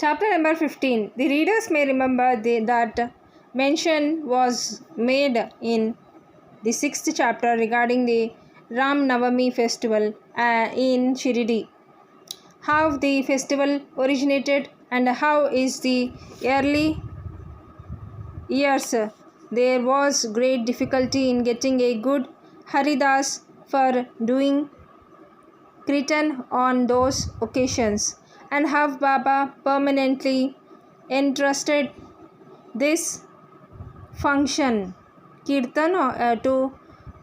Chapter number 15. The readers may remember that mention was made in the 6th chapter regarding the Ram Navami festival in Shirdi. How the festival originated and how is the early years there was great difficulty in getting a good Haridas for doing kirtan on those occasions, and how Baba permanently entrusted this function kirtan to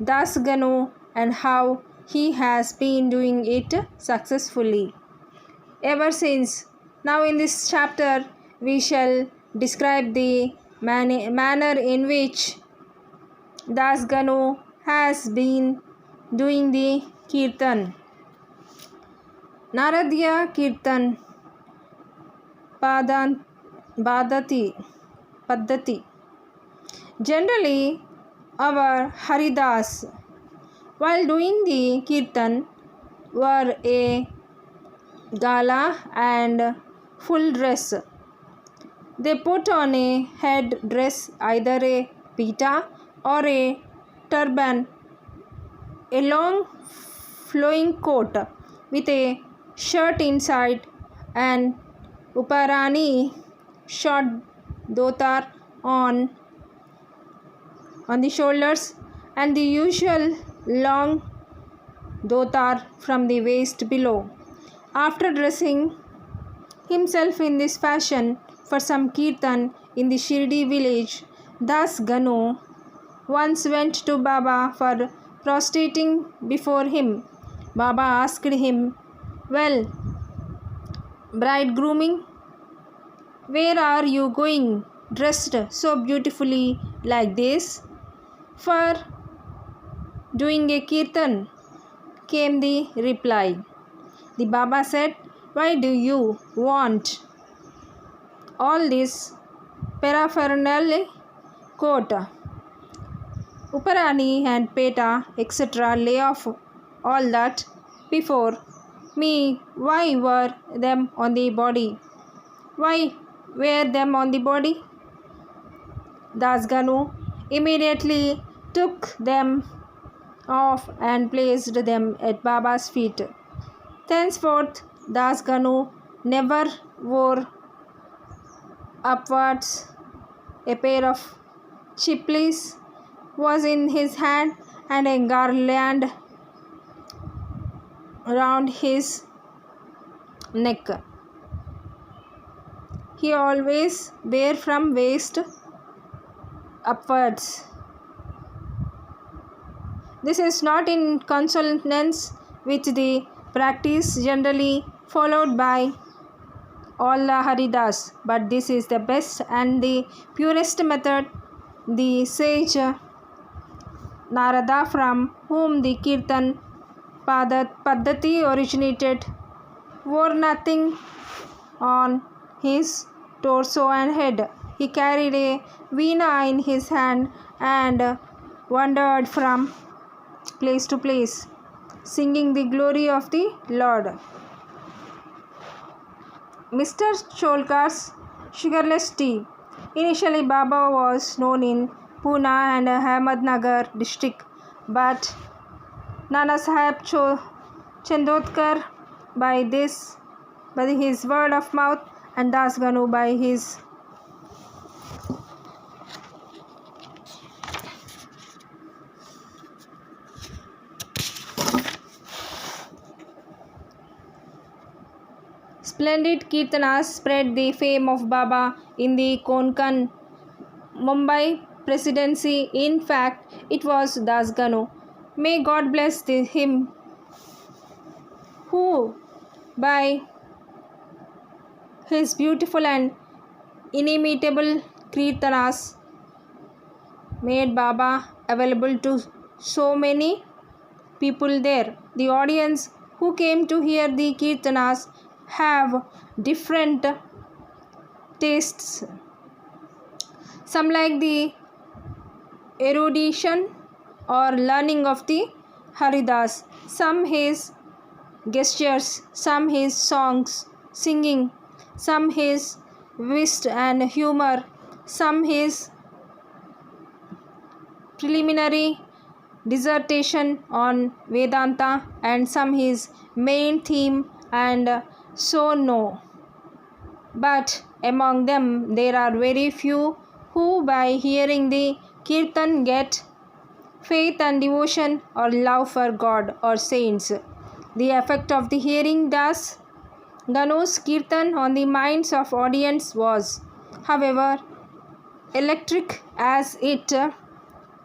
Das Ganu, and how he has been doing it successfully ever since. Now in this chapter we shall describe the manner in which Das Ganu has been doing the kirtan. Naradya Kirtan Paddhati. Generally, our Haridas, while doing the kirtan, were a gala and full dress. They put on a head dress, either a pita or a turban, a long flowing coat with a shirt inside, and Uparani short dhotar on the shoulders, and the usual long dhotar from the waist below. After dressing himself in this fashion for some kirtan in the Shirdi village, Das Ganu once went to Baba for prostrating before him. Baba asked him, "Well, bridegrooming, where are you going dressed so beautifully like this?" "For doing a kirtan," came the reply. The Baba said, "Why do you want all this paraphernalia, coat, Uparani and peta, etc. Lay off all that before me. Why wear them on the body? Why wear them on the body?" Das Ganu immediately took them off and placed them at Baba's feet. Thenceforth, Das Ganu never wore upwards. A pair of chiplis was in his hand and a garland round his neck. He always wore from waist upwards. This is not in consonance with the practice generally followed by all the Haridas, but this is the best and the purest method. The sage Narada, from whom the kirtan Paddhati originated, wore nothing on his torso and head. He carried a veena in his hand and wandered from place to place, singing the glory of the Lord. Mr. Cholkar's sugarless tea. Initially, Baba was known in Pune and Ahmednagar district, but Nana Sahib Chandodkar by his word of mouth, and Das Ganu by his splendid kirtanas spread the fame of Baba in the Konkan Mumbai presidency. In fact, it was Das Ganu, may God bless him, who by his beautiful and inimitable kirtanas made Baba available to so many people there. The audience who came to hear the kirtanas have different tastes. Some like the erudition or learning of the Haridas, some his gestures, some his songs, singing, some his wit and humor, some his preliminary dissertation on Vedanta, and some his main theme, and so no. But among them there are very few who by hearing the Kirtan get faith and devotion or love for God or saints. The effect of the hearing Das Ganu's Kirtan on the minds of audience was, however, electric as it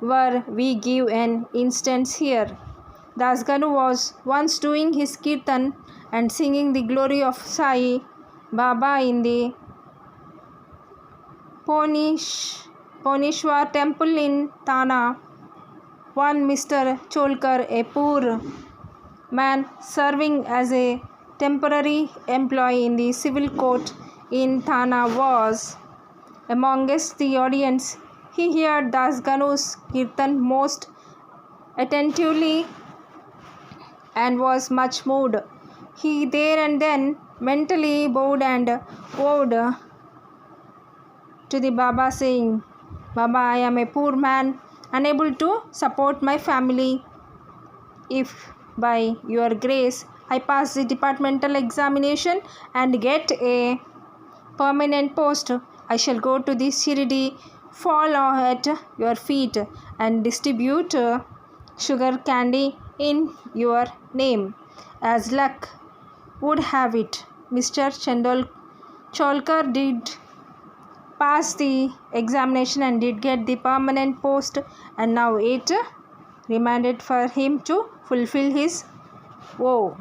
were. We give an instance here. Das Ganu was once doing his Kirtan and singing the glory of Sai Baba in the Ponishwar temple in Thana. One Mr. Cholkar, a poor man serving as a temporary employee in the civil court in Thana, was amongst the audience. He heard Das Ganu's Kirtan most attentively and was much moved. He there and then mentally bowed and vowed to the Baba, saying, Baba, I am a poor man, unable to support my family. If by your grace I pass the departmental examination and get a permanent post, I shall go to the Shirdi, fall at your feet and distribute sugar candy in your name. As luck would have it, Mr. Cholkar did pass the examination and did get the permanent post, and now it remained for him to fulfill his vow.